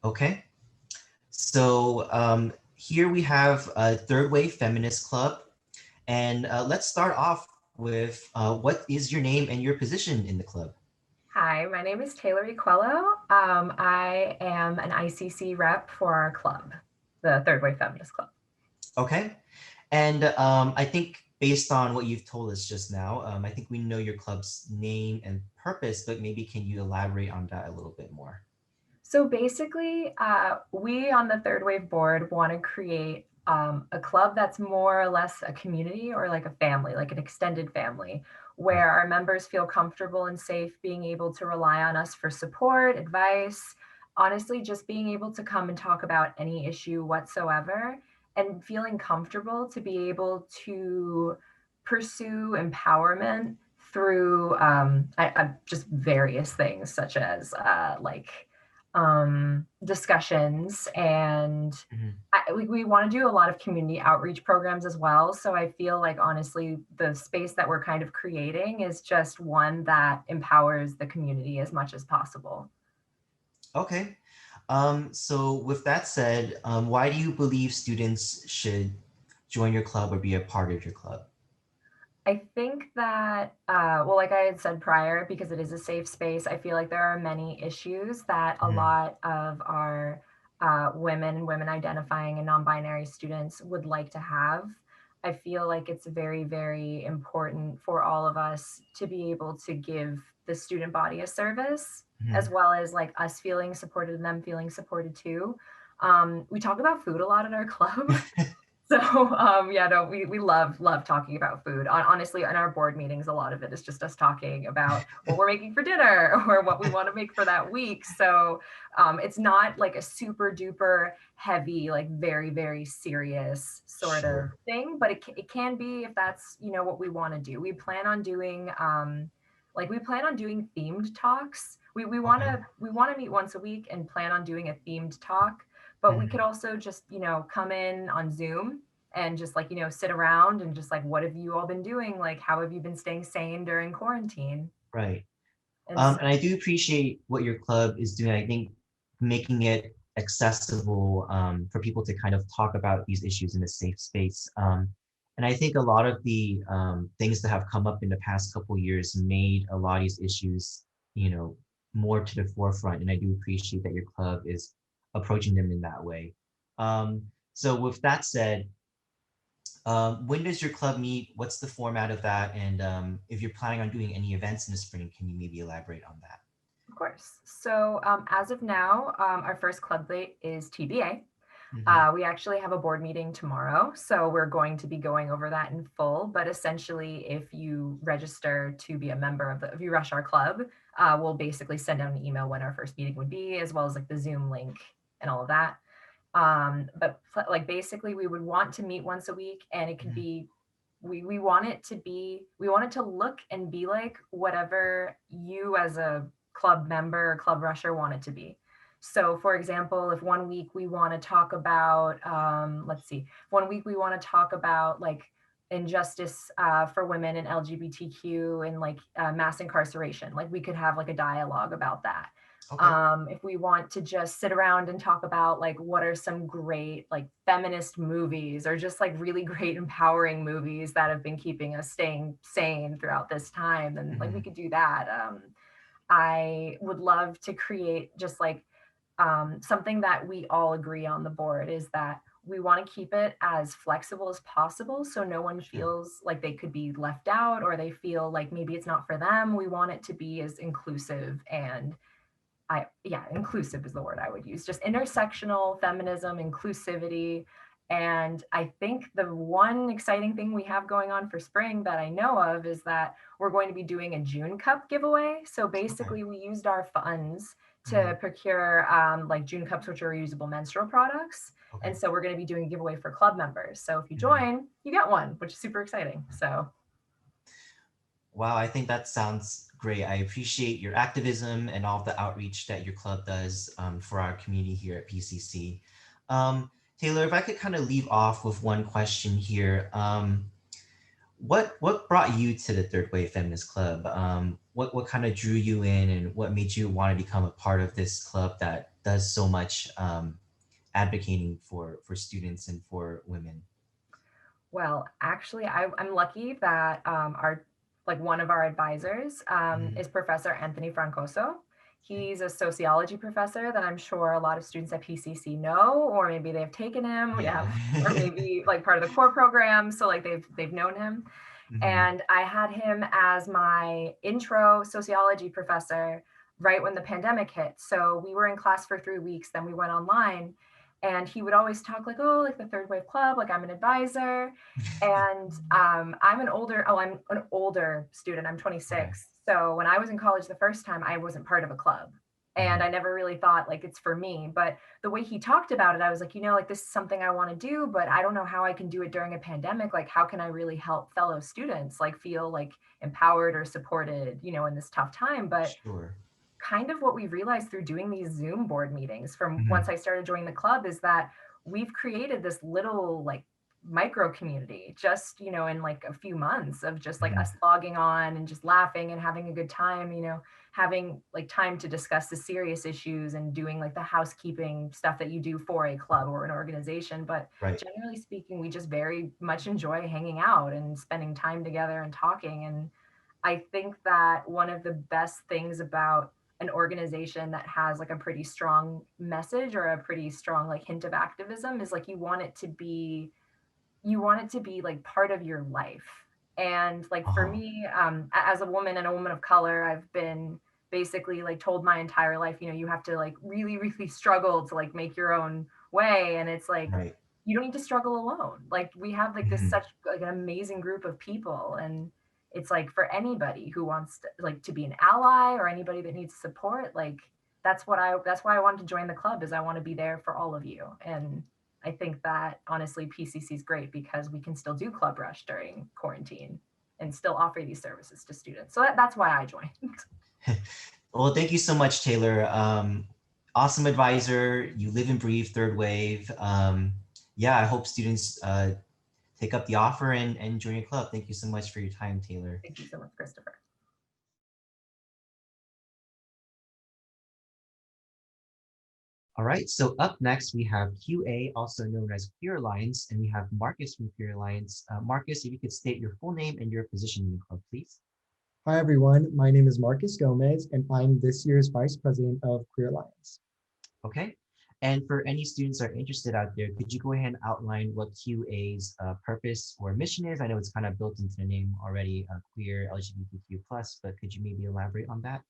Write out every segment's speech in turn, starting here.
Okay. So here we have a Third Wave Feminist Club. And let's start off with what is your name and your position in the club? Hi, my name is Taylor Equello. I am an ICC rep for our club, the Third Wave Feminist Club. Okay. And I think based on what you've told us just now, I think we know your club's name and purpose, but maybe can you elaborate on that a little bit more? So basically, we on the Third Wave board want to create a club that's more or less a community or like a family, like an extended family, Right. where our members feel comfortable and safe being able to rely on us for support, advice, honestly, just being able to come and talk about any issue whatsoever and feeling comfortable to be able to pursue empowerment through just various things such as discussions and Mhm. we want to do a lot of community outreach programs as well. So I feel like honestly, the space that we're kind of creating is just one that empowers the community as much as possible. Okay. So with that said, why do you believe students should join your club or be a part of your club? I think that, well, like I had said prior, because it is a safe space, I feel like there are many issues that a Mhm. lot of our women and women identifying and non binary students would like to have. I feel like it's very, very important for all of us to be able to give the student body a service, as Mhm. well as like us feeling supported and them feeling supported too. We talk about food a lot at our club. So yeah, no, we love talking about food. Honestly, in our board meetings, a lot of it is just us talking about what we're making for dinner or what we want to make for that week. So it's not like a super duper heavy, like very very serious sort of Sure. thing, but it can be if that's what we want to do. We plan on doing we plan on doing themed talks. Okay. We want to meet once a week and plan on doing a themed talk, but we could Mhm. also just come in on Zoom and just like sit around and just like, what have you all been doing, like how have you been staying sane during quarantine? Right. And so And I do appreciate what your club is doing. I think making it accessible for people to kind of talk about these issues in a safe space. And I think a lot of the things that have come up in the past couple years made a lot of these issues, more to the forefront. And I do appreciate that your club is approaching them in that way. So with that said, when does your club meet? What's the format of that? And if you're planning on doing any events in the spring, can you maybe elaborate on that? of course. So as of now, our first club date is TBA. Mhm. We actually have a board meeting tomorrow, so we're going to be going over that in full. But essentially, if you register to be a member of if you rush our club, we'll basically send out an email when our first meeting would be, as well as like the Zoom link and all of that. But like basically, we would want to meet once a week, and it could Mhm. be we want it to be we want it to look and be like whatever you as a club member or club rusher want it to be. So for example, if one week we want to talk about let's see, one week we want to talk about like injustice for women and LGBTQ and like mass incarceration, like we could have like a dialogue about that. Okay. If we want to just sit around and talk about like what are some great like feminist movies or just like really great empowering movies that have been keeping us staying sane throughout this time, then like we Mhm. could do that. I would love to create just like something that we all agree on the board is that we want to keep it as flexible as possible so no one Sure. feels like they could be left out or they feel like maybe it's not for them. We want it to be as inclusive and inclusive is the word I would use. Just intersectional feminism, inclusivity. And I think the one exciting thing we have going on for spring that I know of is that we're going to be doing a June Cup giveaway. So Okay. basically, we used our funds to Mhm. procure like June Cups, which are reusable menstrual products. Okay. And so we're going to be doing a giveaway for club members. So if you Mhm. join, you get one, which is super exciting. So Wow, I think that sounds great. I appreciate your activism and all of the outreach that your club does for our community here at PCC. Um, Taylor, if I could kind of leave off with one question here. what brought you to the Third Wave Feminist Club? What kind of drew you in, and what made you want to become a part of this club that does so much advocating for students and for women? Well, actually, I'm lucky that our like one of our advisors Mhm. is Professor Anthony Francoso. He's a sociology professor that I'm sure a lot of students at PCC know, or maybe they've taken him, Yeah. or maybe like part of the core program, so like they've known him. Mhm. And I had him as my intro sociology professor right when the pandemic hit. So we were in class for 3 weeks, then we went online, and he would always talk like, oh, like the Third Wave Club, like I'm an advisor. And I'm an older student. I'm Okay. 26. So when I was in college the first time, I wasn't part of a club. And Mhm. I never really thought like it's for me. But the way he talked about it, I was like, like this is something I want to do, but I don't know how I can do it during a pandemic. Like, how can I really help fellow students like feel like empowered or supported, in this tough time? But Sure. kind of what we realized through doing these Zoom board meetings from once Mhm. I started joining the club is that we've created this little like micro community just, in like a few months of just like us Mhm. logging on and just laughing and having a good time, having like time to discuss the serious issues and doing like the housekeeping stuff that you do for a club or an organization. But Right. generally speaking, we just very much enjoy hanging out and spending time together and talking. And I think that one of the best things about an organization that has like a pretty strong message or a pretty strong like hint of activism is like you want it to be like part of your life. And like for Uh-huh. me, as a woman and a woman of color, I've been basically like told my entire life, you have to like really really struggle to like make your own way. And it's like Right. you don't need to struggle alone. Like we have like this Mhm. such like an amazing group of people. And it's like for anybody who wants to like to be an ally or anybody that needs support, like that's why I wanted to join the club, is I want to be there for all of you. And I think that honestly PCC is great because we can still do Club Rush during quarantine and still offer these services to students. So that's why I joined. Well, thank you so much, Taylor. Awesome advisor. You live and breathe third wave. Yeah, I hope students take up the offer and join your club. Thank you so much for your time, Taylor. Thank you so much, Christopher. All right, so up next we have QA, also known as Queer Alliance, and we have Marcus from Queer Alliance. Marcus, if you could state your full name and your position in the club, please. Hi, everyone. My name is Marcus Gomez, and I'm this year's Vice President of Queer Alliance. Okay. And for any students that are interested out there, could you go ahead and outline what QA's purpose or mission is? I know it's kind of built into the name already, queer LGBTQ plus, but could you maybe elaborate on that?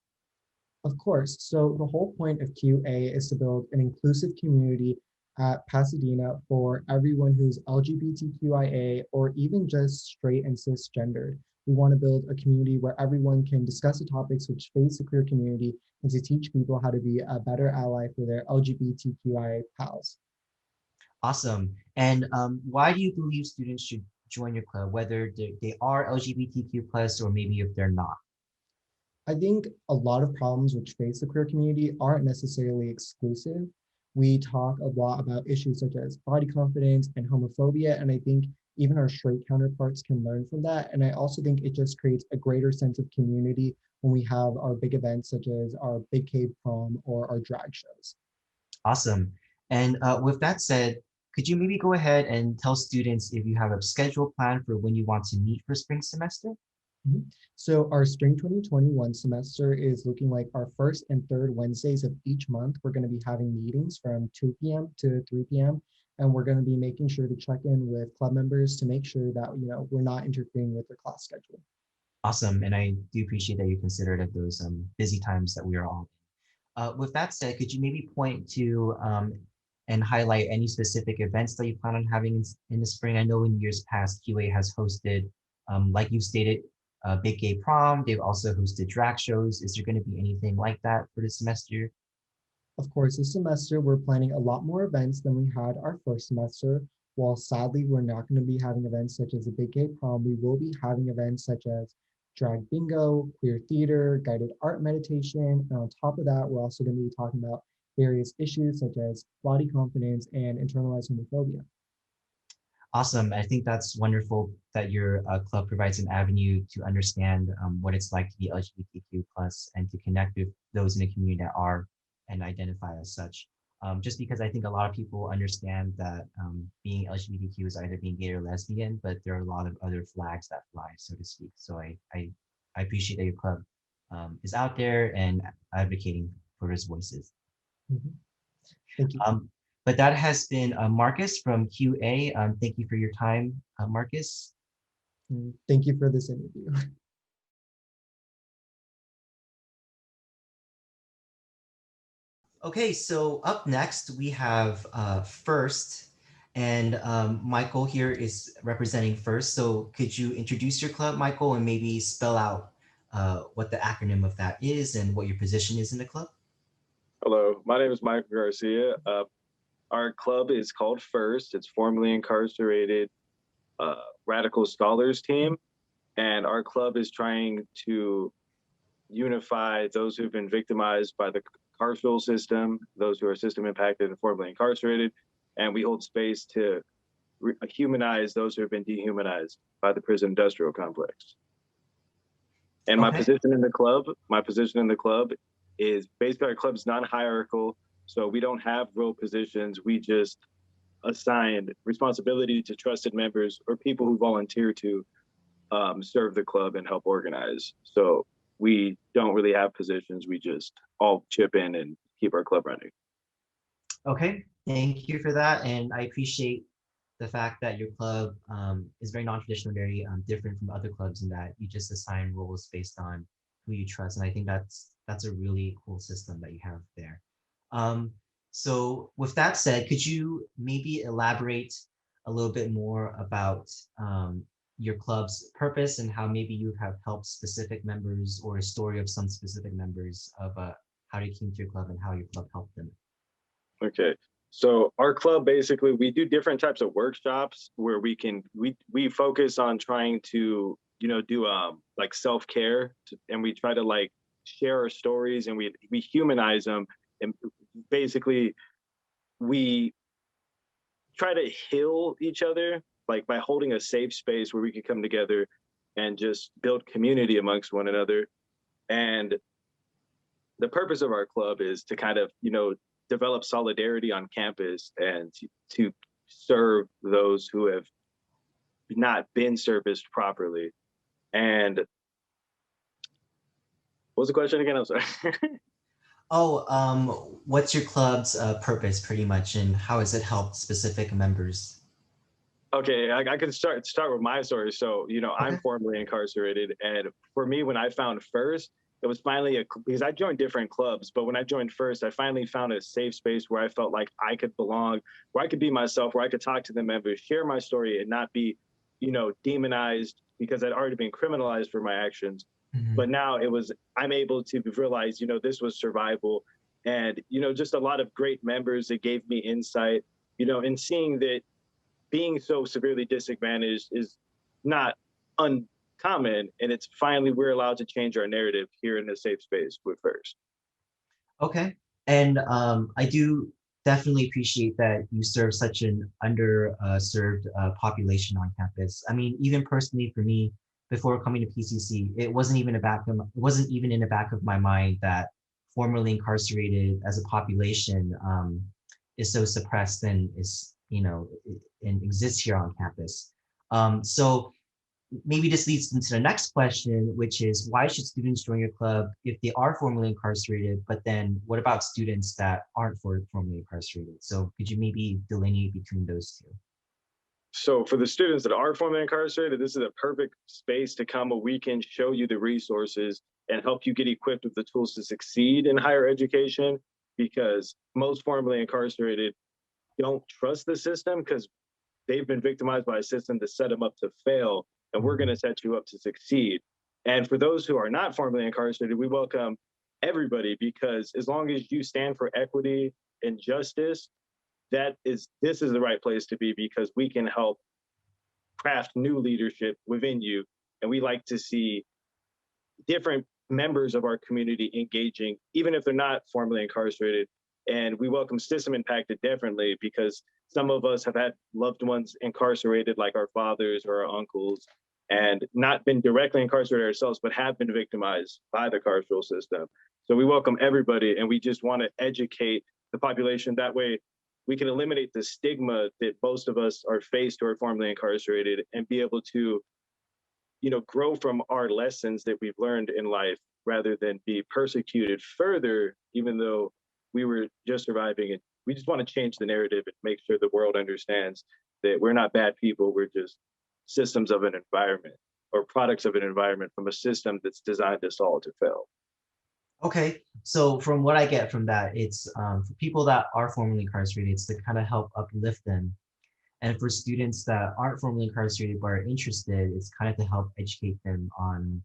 Of course, so the whole point of QA is to build an inclusive community at Pasadena for everyone who's LGBTQIA or even just straight and cisgendered. We want to build a community where everyone can discuss the topics which face the queer community and to teach people how to be a better ally for their LGBTQIA pals. Awesome. And why do you believe students should join your club, whether they are LGBTQ plus or maybe if they're not? I think a lot of problems which face the queer community aren't necessarily exclusive. We talk a lot about issues such as body confidence and homophobia, and I think even our straight counterparts can learn from that. And I also think it just creates a greater sense of community when we have our big events such as our Big Cave Prom or our drag shows. Awesome. And with that said, could you maybe go ahead and tell students if you have a schedule plan for when you want to meet for spring semester? Mhm. So our spring 2021 semester is looking like our first and third Wednesdays of each month. We're going to be having meetings from 2 p.m. to 3 p.m. And we're going to be making sure to check in with club members to make sure that, we're not interfering with their class schedule. Awesome. And I do appreciate that you consider it at those busy times that we are all in. With that said, could you maybe point to and highlight any specific events that you plan on having in the spring? I know in years past, QA has hosted, like you stated, Big Gay Prom. They've also hosted drag shows. Is there going to be anything like that for this semester? Of course, this semester we're planning a lot more events than we had our first semester. While sadly we're not going to be having events such as a Big Gay Prom, we will be having events such as drag bingo, queer theater, guided art meditation, and on top of that, we're also going to be talking about various issues such as body confidence and internalized homophobia. Awesome. I think that's wonderful that your club provides an avenue to understand what it's like to be LGBTQ plus and to connect with those in the community that are and identify as such. Just because I think a lot of people understand that being LGBTQ is either being gay or lesbian, but there are a lot of other flags that fly, so to speak. So I appreciate that your club is out there and advocating for those voices. Mhm. Thank you. But that has been Marcus from QA. Thank you for your time, Marcus. Thank you for this interview. Okay, so up next we have First, and Michael here is representing First. So could you introduce your club, Michael, and maybe spell out what the acronym of that is and what your position is in the club? Hello, my name is Michael Garcia. Our club is called First. It's formerly incarcerated Radical Scholars Team, and our club is trying to unify those who've been victimized by the carceral system, those who are system impacted and formerly incarcerated, and we hold space to humanize those who have been dehumanized by the prison industrial complex. And my Okay. position in the club is basically our club's non-hierarchical, so we don't have role positions. We just assigned responsibility to trusted members or people who volunteer to serve the club and help organize. So we don't really have positions. We just all chip in and keep our club running. Okay, thank you for that. And I appreciate the fact that your club is very non-traditional, very different from other clubs in that you just assign roles based on who you trust. And I think that's a really cool system that you have there. So with that said, could you maybe elaborate a little bit more about your club's purpose and how maybe you have helped specific members or a story of some specific members of how they came to your club and how your club helped them? Okay. So our club, basically, we do different types of workshops where we focus on trying to, do like self-care, and we try to like share our stories, and we humanize them, and basically we try to heal each other, like by holding a safe space where we can come together and just build community amongst one another. And the purpose of our club is to kind of, develop solidarity on campus and to serve those who have not been serviced properly. And what was the question again? I'm sorry. What's your club's purpose pretty much and how has it helped specific members? Okay, I can start with my story. So, Okay. I'm formerly incarcerated, and for me, when I found First, it was finally because I joined different clubs, but when I joined First, I finally found a safe space where I felt like I could belong, where I could be myself, where I could talk to the members, share my story, and not be, demonized because I'd already been criminalized for my actions. Mhm. But now I'm able to realize, this was survival, and just a lot of great members that gave me insight, and seeing that being so severely disadvantaged is not uncommon, and it's finally we're allowed to change our narrative here in a safe space with First. Okay. And I do definitely appreciate that you serve such an underserved population on campus. I mean, even personally for me, before coming to PCC, it wasn't even in the back of my mind that formerly incarcerated as a population is so suppressed and and exists here on campus. So maybe this leads into the next question, which is why should students join your club if they are formerly incarcerated, but then what about students that aren't formerly incarcerated? So could you maybe delineate between those two? So for the students that are formerly incarcerated, this is a perfect space to come where we can show you the resources and help you get equipped with the tools to succeed in higher education, because most formerly incarcerated don't trust the system because they've been victimized by a system to set them up to fail, and we're going to set you up to succeed. And for those who are not formerly incarcerated, we welcome everybody, because as long as you stand for equity and justice, this is the right place to be, because we can help craft new leadership within you. And we like to see different members of our community engaging, even if they're not formerly incarcerated. And we welcome system impacted differently, because some of us have had loved ones incarcerated, like our fathers or our uncles, and not been directly incarcerated ourselves, but have been victimized by the carceral system. So we welcome everybody, and we just want to educate the population. That way, we can eliminate the stigma that most of us are faced or formerly incarcerated, and be able to, grow from our lessons that we've learned in life, rather than be persecuted further, even though we were just surviving. And we just want to change the narrative and make sure the world understands that we're not bad people. We're just systems of an environment, or products of an environment from a system that's designed us all to fail. Okay, so from what I get from that, it's for people that are formerly incarcerated, it's to kind of help uplift them. And for students that aren't formerly incarcerated but are interested, it's kind of to help educate them on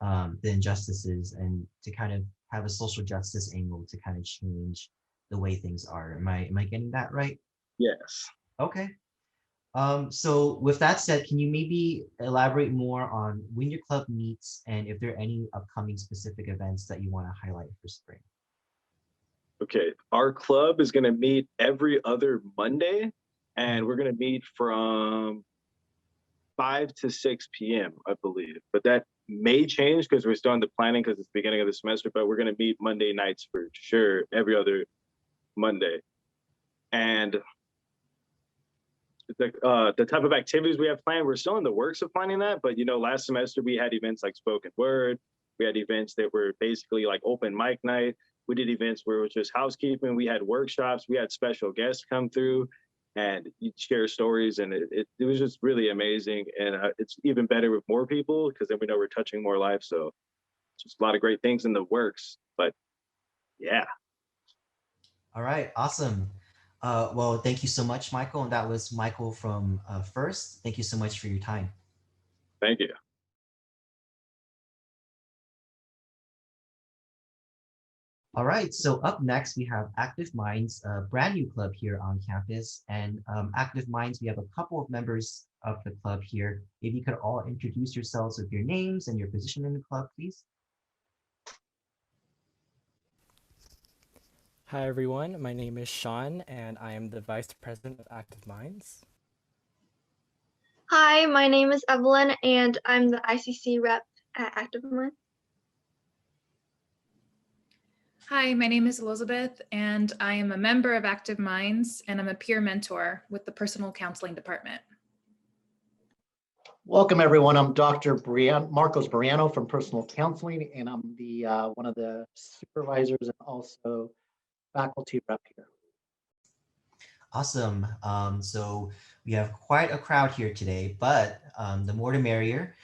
the injustices, and to kind of have a social justice angle to kind of change the way things are. Am I getting that right? Yes. Okay. So with that said, can you maybe elaborate more on when your club meets and if there are any upcoming specific events that you want to highlight for spring? Okay. Our club is going to meet every other Monday, and we're going to meet from 5 to 6 p.m., I believe. But that may change because we're still in the planning, because it's the beginning of the semester, but we're going to meet Monday nights for sure, every other Monday. And the type of activities we have planned, we're still in the works of planning that. But, last semester we had events like spoken word. We had events that were basically like open mic night. We did events where it was just housekeeping. We had workshops. We had special guests come through and you'd share stories. And it was just really amazing. And it's even better with more people, because then we know we're touching more lives. So just a lot of great things in the works. But yeah. All right, awesome. Well, thank you so much, Michael. And that was Michael from First. Thank you so much for your time. Thank you. All right, so up next we have Active Minds, a brand new club here on campus. And Active Minds, we have a couple of members of the club here. If you could all introduce yourselves with your names and your position in the club, please. Hi everyone, my name is Sean and I am the Vice President of Active Minds. Hi, my name is Evelyn and I'm the ICC rep at Active Minds. Hi, my name is Elizabeth and I am a member of Active Minds and I'm a peer mentor with the Personal Counseling Department. Welcome everyone. I'm Dr. Marcos Briano from Personal Counseling, and I'm the one of the supervisors and also faculty rep here. Awesome. So we have quite a crowd here today, but the more the merrier.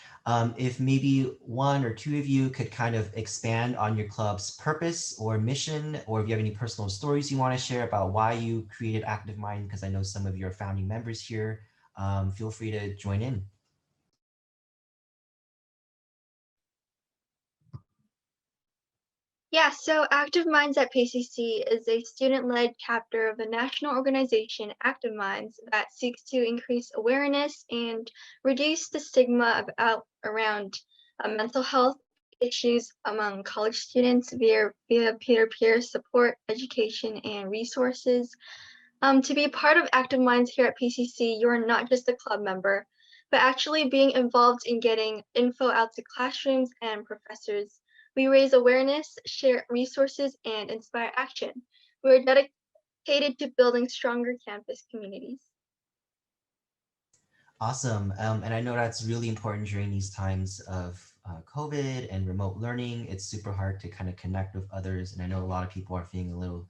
If maybe one or two of you could kind of expand on your club's purpose or mission, or if you have any personal stories you want to share about why you created Active Mind, because I know some of your founding members here, feel free to join in. Yeah, so Active Minds at PCC is a student-led chapter of the national organization Active Minds that seeks to increase awareness and reduce the stigma around mental health issues among college students via peer-to-peer support, education, and resources. To be part of Active Minds here at PCC, you're not just a club member, but actually being involved in getting info out to classrooms and professors. We raise awareness, share resources, and inspire action. We're dedicated to building stronger campus communities. Awesome. And I know that's really important during these times of COVID and remote learning. It's super hard to kind of connect with others. And I know a lot of people are feeling a little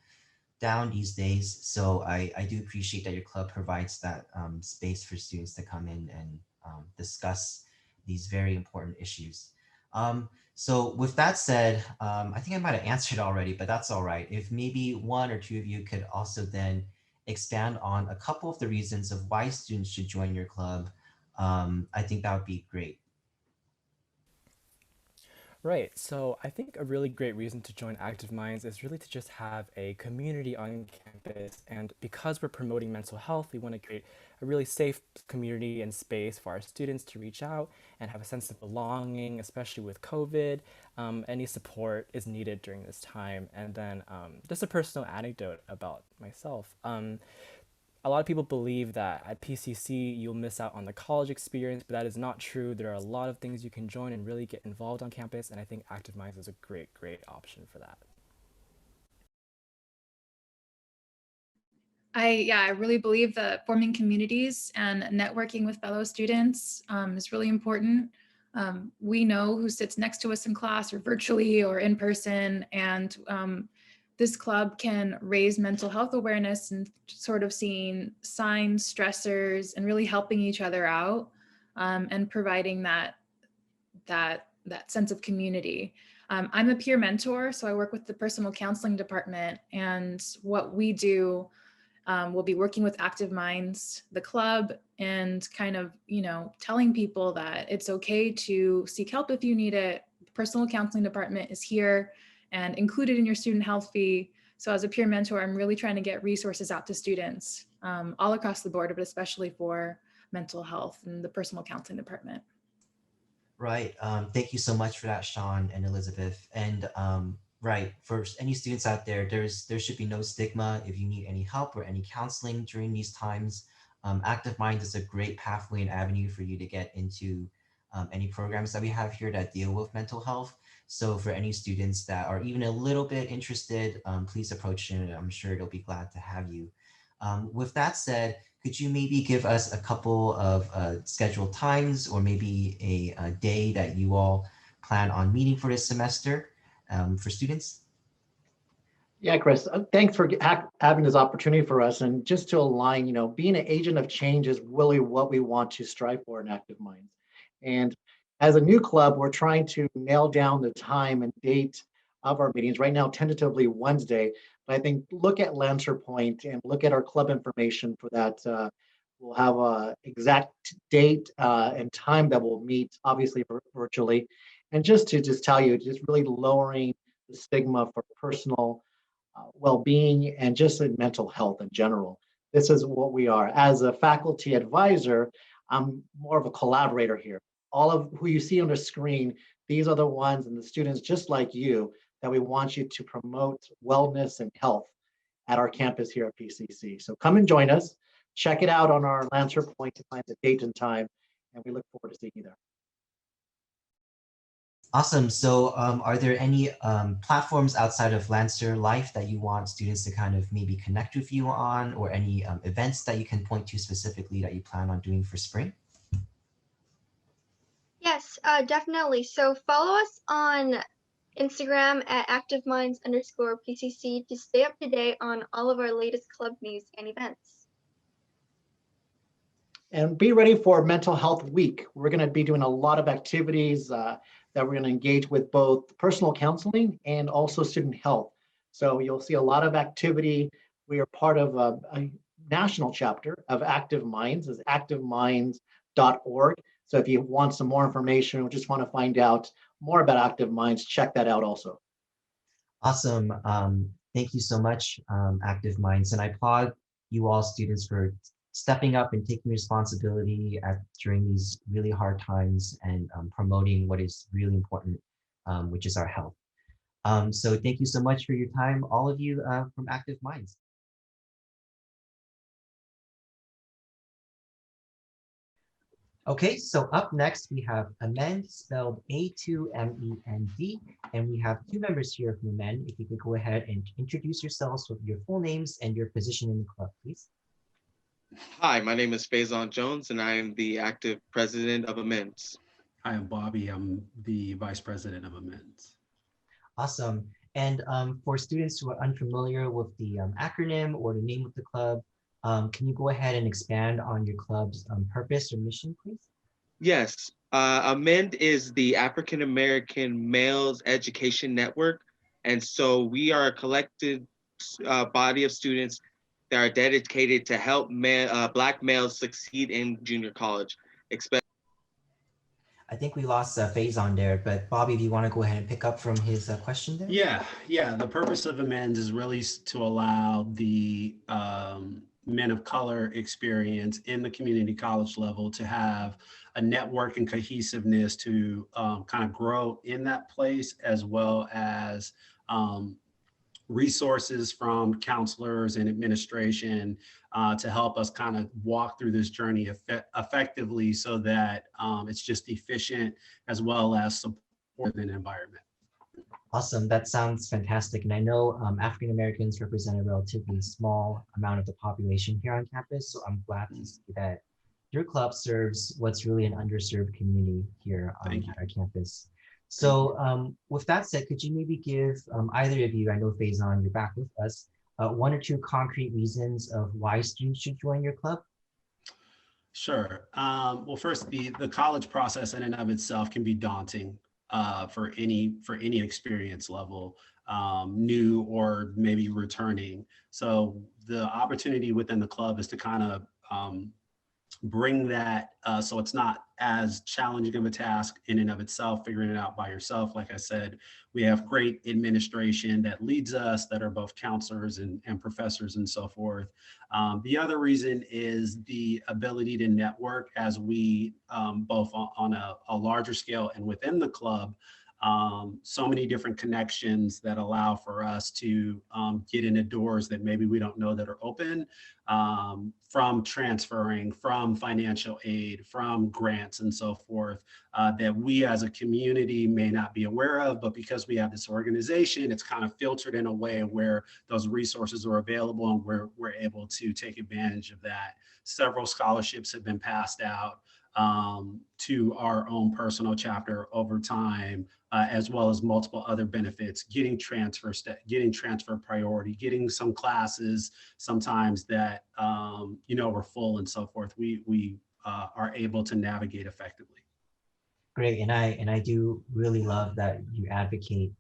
down these days. So I do appreciate that your club provides that space for students to come in and discuss these very important issues. So with that said, I think I might have answered already, but that's all right. If maybe one or two of you could also then expand on a couple of the reasons of why students should join your club, I think that would be great. Right, so I think a really great reason to join Active Minds is really to just have a community on campus. And because we're promoting mental health, we want to create a really safe community and space for our students to reach out and have a sense of belonging, especially with COVID. Any support is needed during this time. And then just a personal anecdote about myself. a lot of people believe that at PCC you'll miss out on the college experience, but that is not true. There are a lot of things you can join and really get involved on campus, and I think Active Minds is a great, great option for that. I really believe that forming communities and networking with fellow students is really important. We know who sits next to us in class or virtually or in person, and this club can raise mental health awareness and sort of seeing signs, stressors, and really helping each other out and providing that sense of community. I'm a peer mentor, so I work with the personal counseling department, and what we do, we'll be working with Active Minds, the club, and kind of, telling people that it's okay to seek help if you need it. The personal counseling department is here and included in your student health fee. So as a peer mentor, I'm really trying to get resources out to students all across the board, but especially for mental health and the personal counseling department. Right. Thank you so much for that, Sean and Elizabeth. And right, for any students out there, there should be no stigma if you need any help or any counseling during these times. Active Minds is a great pathway and avenue for you to get into any programs that we have here that deal with mental health. So for any students that are even a little bit interested, please approach him. I'm sure they'll be glad to have you. With that said, could you maybe give us a couple of scheduled times or maybe a day that you all plan on meeting for this semester for students? Yeah, Chris, thanks for having this opportunity for us. And just to align, being an agent of change is really what we want to strive for in Active Minds. And as a new club, we're trying to nail down the time and date of our meetings. Right now, tentatively Wednesday, but I think look at Lancer Point and look at our club information for that. We'll have a exact date and time that we'll meet, obviously virtually. And just to tell you, just really lowering the stigma for personal well-being and just in mental health in general. This is what we are. As a faculty advisor, I'm more of a collaborator here. All of who you see on the screen, these are the ones and the students just like you that we want you to promote wellness and health at our campus here at PCC. So come and join us. Check it out on our Lancer Point to find the date and time, and we look forward to seeing you there. Awesome. So are there any platforms outside of Lancer Life that you want students to kind of maybe connect with you on, or any events that you can point to specifically that you plan on doing for spring? Yes, definitely. So follow us on Instagram at activeminds_PCC to stay up to date on all of our latest club news and events. And be ready for Mental Health Week. We're going to be doing a lot of activities that we're going to engage with both personal counseling and also student health. So you'll see a lot of activity. We are part of a national chapter of Active Minds, is activeminds.org. So if you want some more information or just want to find out more about Active Minds, check that out also. Awesome. Thank you so much, Active Minds. And I applaud you all students for stepping up and taking responsibility during these really hard times and promoting what is really important, which is our health. So thank you so much for your time, all of you from Active Minds. Okay, so up next we have Amend, spelled A2MEND, and we have two members here from Amend. If you could go ahead and introduce yourselves with your full names and your position in the club, please. Hi, my name is Faison Jones, and I am the active president of Amends. Hi, I'm Bobby. I'm the vice president of Amends. Awesome. And for students who are unfamiliar with the acronym or the name of the club, can you go ahead and expand on your club's purpose or mission, please? Yes, Amend is the African American Males Education Network. And so we are a collective body of students that are dedicated to help Black males succeed in junior college. I think we lost Faison there, but Bobby, do you want to go ahead and pick up from his question there? Yeah. The purpose of Amends is really to allow the men of color experience in the community college level to have a network and cohesiveness to kind of grow in that place, as well as resources from counselors and administration to help us kind of walk through this journey effectively so that it's just efficient as well as supportive an environment. Awesome, that sounds fantastic. And I know African Americans represent a relatively small amount of the population here on campus, so I'm glad to see that your club serves what's really an underserved community here at our campus. So with that said, could you maybe give either of you, I know Faison, you're back with us, one or two concrete reasons of why students should join your club? Sure. Well, first, the college process in and of itself can be daunting for any experience level, new or maybe returning. So the opportunity within the club is to kind of bring that so it's not as challenging of a task in and of itself, figuring it out by yourself. Like I said, we have great administration that leads us, that are both counselors and professors and so forth. The other reason is the ability to network as we both on a larger scale and within the club, so many different connections that allow for us to get into doors that maybe we don't know that are open, from transferring, from financial aid, from grants and so forth, that we as a community may not be aware of, but because we have this organization, it's kind of filtered in a way where those resources are available and we're able to take advantage of that. Several scholarships have been passed out to our own personal chapter over time, as well as multiple other benefits, getting transfer priority, getting some classes sometimes that we're full and so forth. We are able to navigate effectively. Great, and I do really love that you advocate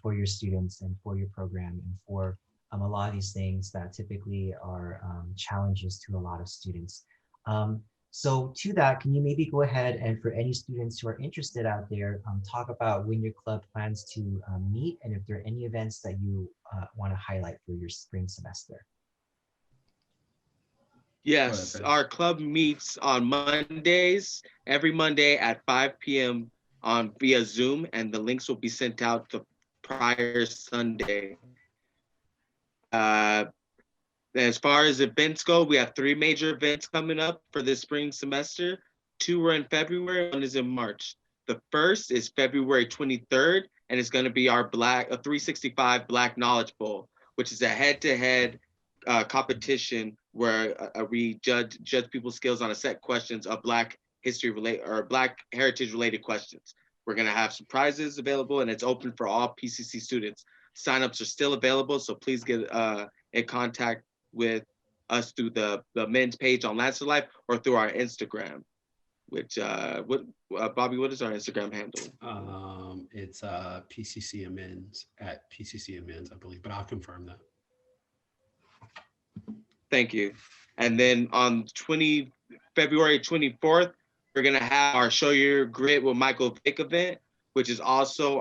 for your students and for your program and for a lot of these things that typically are challenges to a lot of students. So to that, can you maybe go ahead and for any students who are interested out there, talk about when your club plans to meet and if there are any events that you want to highlight for your spring semester? Yes, our club meets on Mondays, every Monday at 5 p.m. via Zoom, and the links will be sent out the prior Sunday. As far as events go, we have 3 major events coming up for this spring semester. 2 are in February, 1 is in March. The first is February 23rd, and it's going to be our 365 Black Knowledge Bowl, which is a head-to-head competition where we judge people's skills on a set questions of Black history related or Black heritage related questions. We're going to have some prizes available, and it's open for all PCC students. Signups are still available, so please get in contact with us through the men's page on LancerLife or through our Instagram, which Bobby, what is our Instagram handle? It's PCC Amends at PCC Amends, I believe, but I'll confirm that. Thank you. And then on February 24th, we're gonna have our Show Your Grit with Michael Vick event, which is also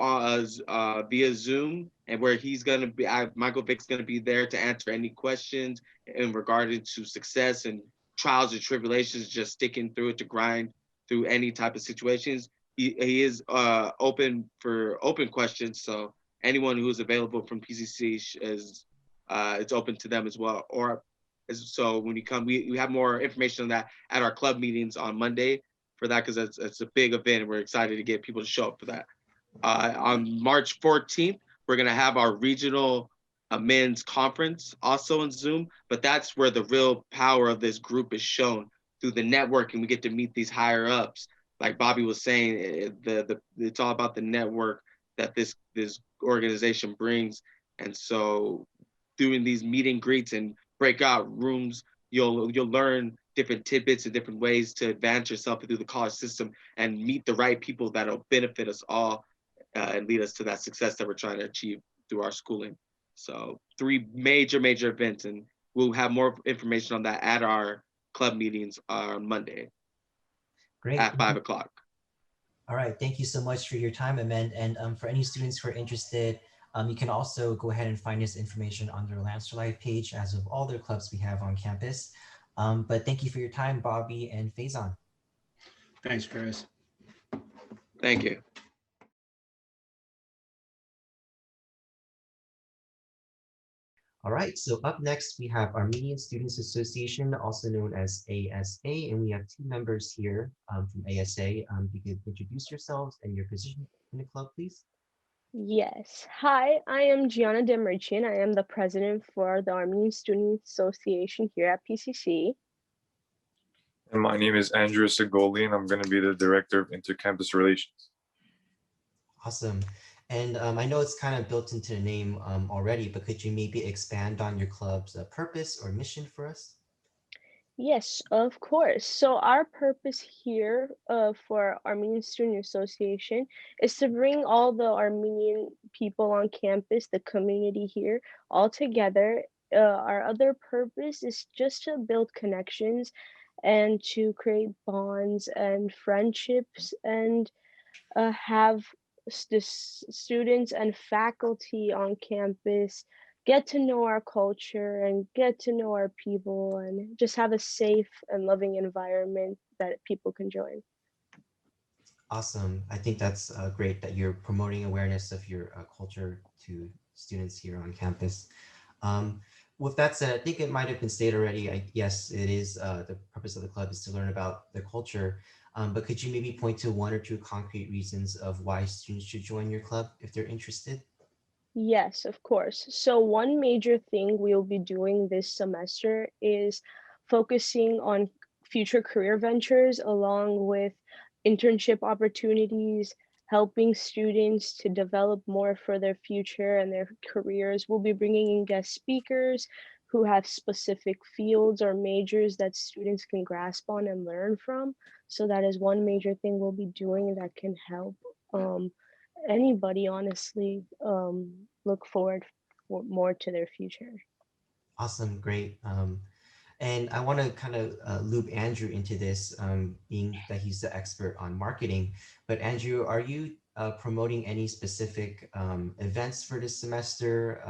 via Zoom, and where he's gonna be, Michael Vick's gonna be there to answer any questions in regard to success and trials and tribulations, just sticking through it to grind through any type of situations. He is open for open questions, so anyone who is available from PCC is it's open to them as well. So when you come, we have more information on that at our club meetings on Monday for that, because it's a big event and we're excited to get people to show up for that. On March 14th, we're gonna have our regional men's conference also on Zoom, but that's where the real power of this group is shown through the networking. We get to meet these higher ups. Like Bobby was saying, it's all about the network that this organization brings. And so doing these meet and greets and breakout rooms, you'll learn different tidbits and different ways to advance yourself through the college system and meet the right people that'll benefit us all and lead us to that success that we're trying to achieve through our schooling. So 3 major events, and we'll have more information on that at our club meetings on Monday. Great. At 5 o'clock. All right, thank you so much for your time, Amend. And for any students who are interested, you can also go ahead and find this information on their LancerLife page, as of all their clubs we have on campus. But thank you for your time, Bobby and Faison. Thanks, Chris. Thank you. All right, so up next we have Armenian Students Association, also known as ASA, and we have two members here from ASA. You could introduce yourselves and your position in the club, please. Yes. Hi, I am Gianna Demirchian. I am the president for the Armenian Student Association here at PCC. And my name is Andrew Segoli, and I'm going to be the director of intercampus relations. Awesome. And I know it's kind of built into the name already, but could you maybe expand on your club's purpose or mission for us? Yes, of course. So our purpose here for Armenian Student Association is to bring all the Armenian people on campus, the community here, all together. Our other purpose is just to build connections and to create bonds and friendships and have the students and faculty on campus get to know our culture and get to know our people and just have a safe and loving environment that people can join. Awesome. I think that's great that you're promoting awareness of your culture to students here on campus. With that said, I think it might have been stated already. Yes, it is the purpose of the club is to learn about the culture. But could you maybe point to one or two concrete reasons of why students should join your club if they're interested? Yes, of course. So one major thing we'll be doing this semester is focusing on future career ventures along with internship opportunities, helping students to develop more for their future and their careers. We'll be bringing in guest speakers who have specific fields or majors that students can grasp on and learn from. So that is one major thing we'll be doing that can help anybody honestly look forward for more to their future. Awesome, great. And I want to kind of loop Andrew into this, being that he's the expert on marketing. But Andrew, are you promoting any specific events for this semester?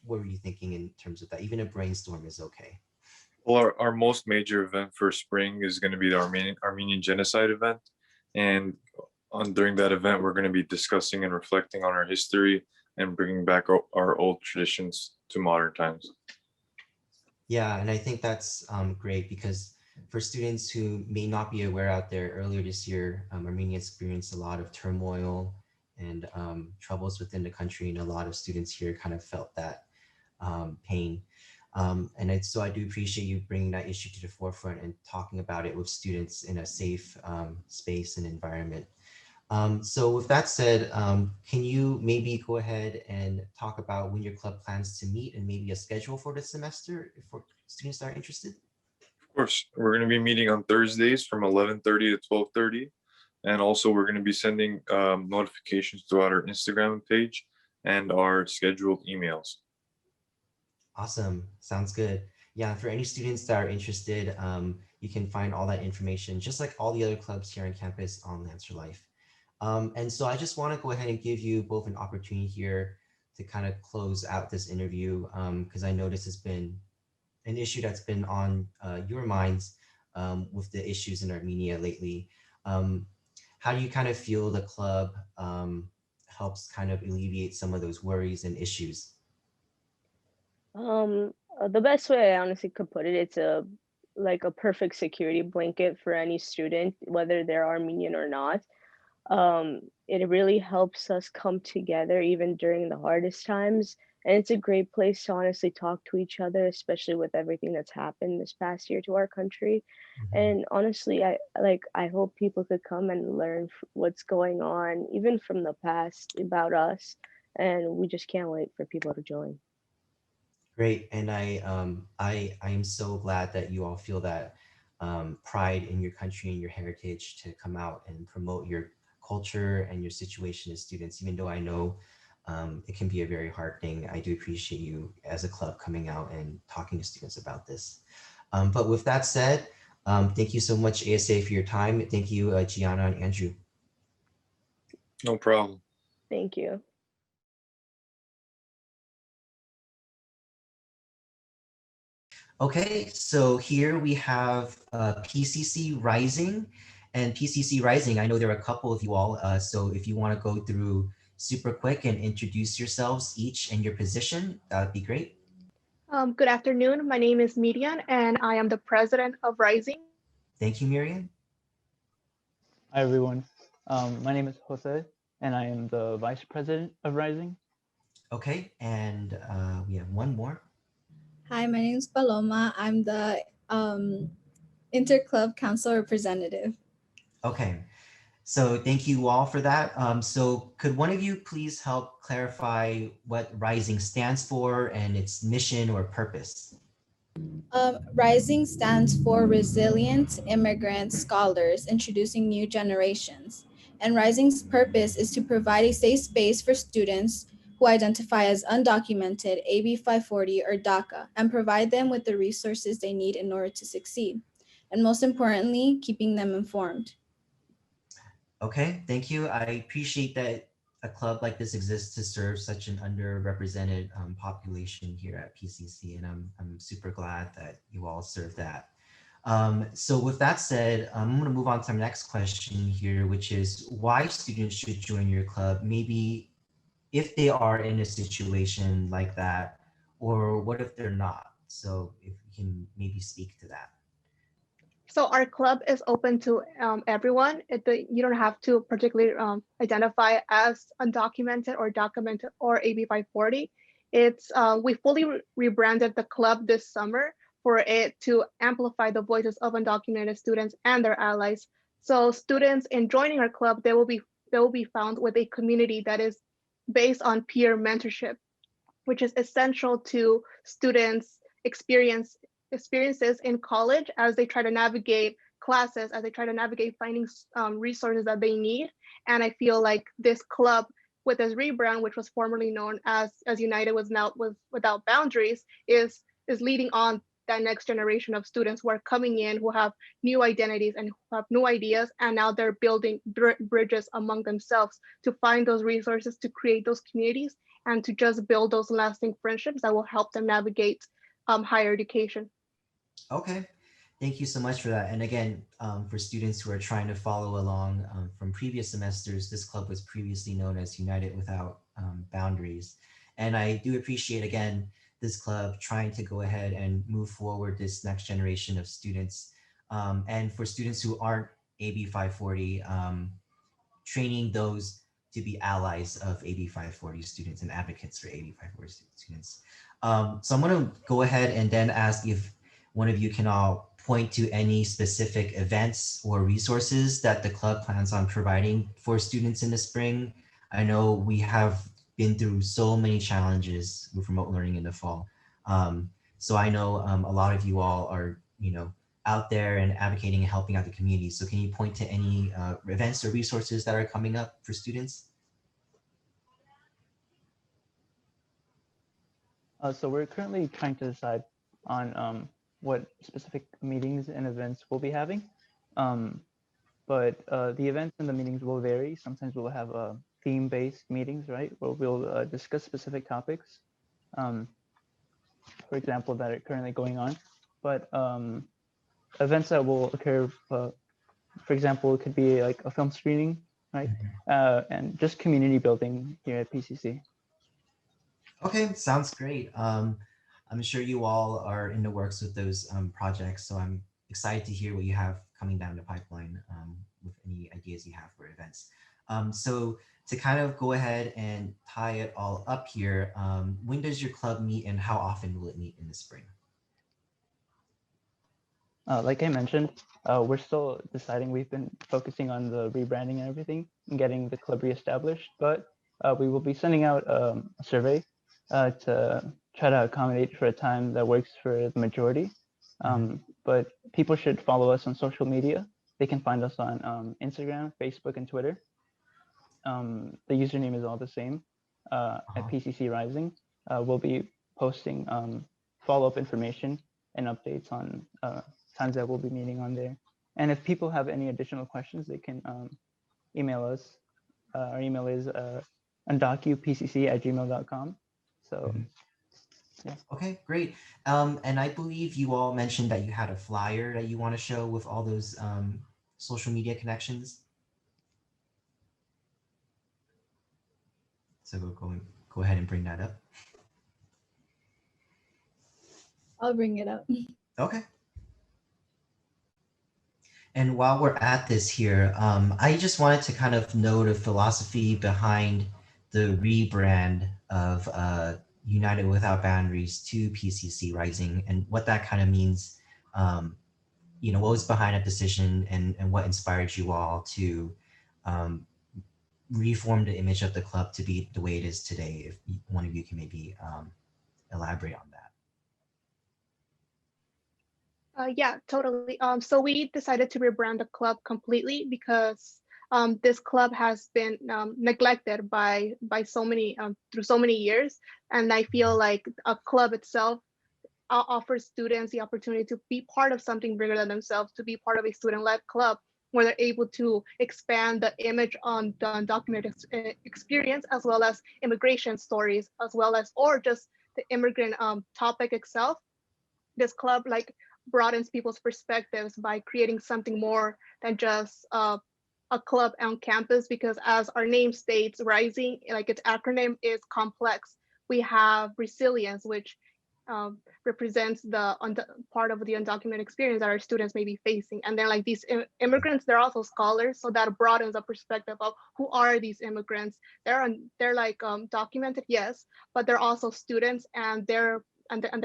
What were you thinking in terms of that? Even a brainstorm is okay. Well, our most major event for spring is going to be the Armenian genocide event. And during that event, we're going to be discussing and reflecting on our history and bringing back our old traditions to modern times. Yeah, and I think that's great because for students who may not be aware out there, earlier this year, Armenia experienced a lot of turmoil and troubles within the country, and a lot of students here kind of felt that pain. So I do appreciate you bringing that issue to the forefront and talking about it with students in a safe space and environment. So with that said, can you maybe go ahead and talk about when your club plans to meet and maybe a schedule for the semester for students that are interested? Of course, we're going to be meeting on Thursdays from 11:30 to 12:30. And also we're going to be sending notifications throughout our Instagram page and our scheduled emails. Awesome, sounds good. Yeah, for any students that are interested, you can find all that information, just like all the other clubs here on campus on Lancer Life. And so I just want to go ahead and give you both an opportunity here to kind of close out this interview, because I know this has been an issue that's been on your minds with the issues in Armenia lately. How do you kind of feel the club helps kind of alleviate some of those worries and issues? The best way I honestly could put it, it's a like a perfect security blanket for any student, whether they're Armenian or not. It really helps us come together even during the hardest times. And it's a great place to honestly talk to each other, especially with everything that's happened this past year to our country. And honestly, I hope people could come and learn what's going on, even from the past about us. And we just can't wait for people to join. Great, and I am so glad that you all feel that pride in your country and your heritage to come out and promote your culture and your situation as students. Even though I know it can be a very hard thing, I do appreciate you as a club coming out and talking to students about this. But with that said, thank you so much, ASA, for your time. Thank you, Gianna and Andrew. No problem. Thank you. Okay, so here we have PCC Rising. And PCC Rising, I know there are a couple of you all, so if you want to go through super quick and introduce yourselves each and your position, that would be great. Good afternoon. My name is Midian, and I am the president of Rising. Thank you, Miriam. Hi, everyone. My name is Jose, and I am the vice president of Rising. Okay, and we have one more. Hi, my name is Paloma. I'm the Interclub Council representative. Okay, so thank you all for that. So could one of you please help clarify what Rising stands for and its mission or purpose? Rising stands for Resilient Immigrant Scholars Introducing New Generations. And Rising's purpose is to provide a safe space for students who identify as undocumented, AB 540 or DACA, and provide them with the resources they need in order to succeed. And most importantly, keeping them informed. Okay, thank you. I appreciate that a club like this exists to serve such an underrepresented population here at PCC, and I'm super glad that you all serve that. So with that said, I'm going to move on to our next question here, which is why students should join your club, maybe if they are in a situation like that, or what if they're not? So if you can maybe speak to that. So our club is open to everyone. You don't have to particularly identify as undocumented or documented or AB 540. We fully rebranded the club this summer for it to amplify the voices of undocumented students and their allies. So students in joining our club, they will be found with a community that is based on peer mentorship, which is essential to students' experiences in college as they try to navigate classes, as they try to navigate finding resources that they need. And I feel like this club, with this rebrand, which was formerly known as United Without Boundaries, is leading on that next generation of students who are coming in, who have new identities and who have new ideas, and now they're building bridges among themselves to find those resources, to create those communities, and to just build those lasting friendships that will help them navigate higher education. Okay, thank you so much for that. And again, for students who are trying to follow along from previous semesters, this club was previously known as United Without Boundaries. And I do appreciate, again, this club trying to go ahead and move forward this next generation of students. And for students who aren't AB 540, training those to be allies of AB 540 students and advocates for AB 540 students. So I'm going to go ahead and then ask if one of you can all point to any specific events or resources that the club plans on providing for students in the spring. I know we have been through so many challenges with remote learning in the fall. So I know a lot of you all are, out there and advocating and helping out the community. So can you point to any events or resources that are coming up for students? So we're currently trying to decide on what specific meetings and events we'll be having. But the events and the meetings will vary. Sometimes we'll have theme-based meetings, right? Where we'll discuss specific topics, for example, that are currently going on. But events that will occur, for example, it could be like a film screening, right? And just community building here at PCC. Okay, sounds great. I'm sure you all are in the works with those projects, so I'm excited to hear what you have coming down the pipeline with any ideas you have for events. So to kind of go ahead and tie it all up here, when does your club meet and how often will it meet in the spring? Like I mentioned, we're still deciding. We've been focusing on the rebranding and everything and getting the club reestablished, but we will be sending out a survey to try to accommodate for a time that works for the majority. But people should follow us on social media. They can find us on Instagram, Facebook, and Twitter. The username is all the same at PCC Rising. We'll be posting follow-up information and updates on times that we'll be meeting on there. And if people have any additional questions, they can email us. Our email is undocupcc@gmail.com. So, yeah. Okay, great. And I believe you all mentioned that you had a flyer that you want to show with all those social media connections. So we'll go ahead and bring that up. I'll bring it up. Okay. And while we're at this here, I just wanted to kind of note a philosophy behind the rebrand of United Without Boundaries to PCC Rising, and what that kind of means, you know, what was behind that decision, and what inspired you all to reform the image of the club to be the way it is today. If one of you can maybe elaborate on that. Yeah, totally. So we decided to rebrand the club completely because this club has been neglected by so many through so many years, and I feel like a club itself offers students the opportunity to be part of something bigger than themselves, to be part of a student-led club where they're able to expand the image on the undocumented experience, as well as immigration stories, as well as or just the immigrant topic itself. This club like broadens people's perspectives by creating something more than just a club on campus, because as our name states, Rising, like its acronym is complex. We have resilience, which represents the part of the undocumented experience that our students may be facing. And then like these immigrants, they're also scholars, so that broadens the perspective of who are these immigrants. They're like documented, yes, but they're also students, and they're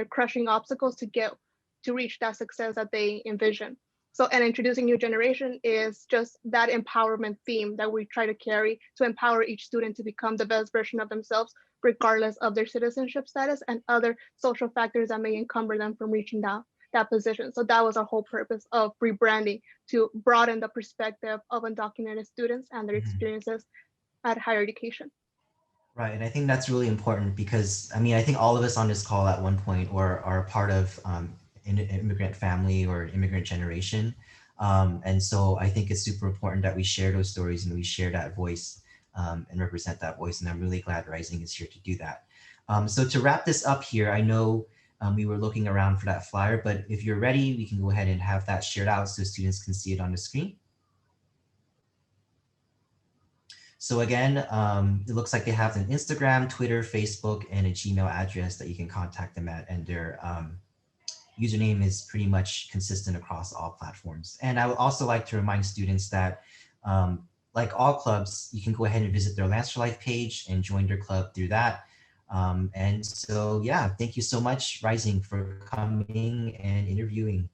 crushing obstacles to reach that success that they envision. So, and introducing new generation is just that empowerment theme that we try to carry to empower each student to become the best version of themselves, regardless of their citizenship status and other social factors that may encumber them from reaching that position. So that was our whole purpose of rebranding, to broaden the perspective of undocumented students and their experiences at higher education. Right, and I think that's really important because, I mean, I think all of us on this call at one point or are part of an immigrant family or immigrant generation. And so I think it's super important that we share those stories and we share that voice and represent that voice. And I'm really glad Rising is here to do that. So to wrap this up here, I know we were looking around for that flyer, but if you're ready, we can go ahead and have that shared out so students can see it on the screen. So again, it looks like they have an Instagram, Twitter, Facebook, and a Gmail address that you can contact them at, and their username is pretty much consistent across all platforms. And I would also like to remind students that like all clubs, you can go ahead and visit their LancerLife page and join their club through that. And so, yeah, thank you so much, Rising, for coming and interviewing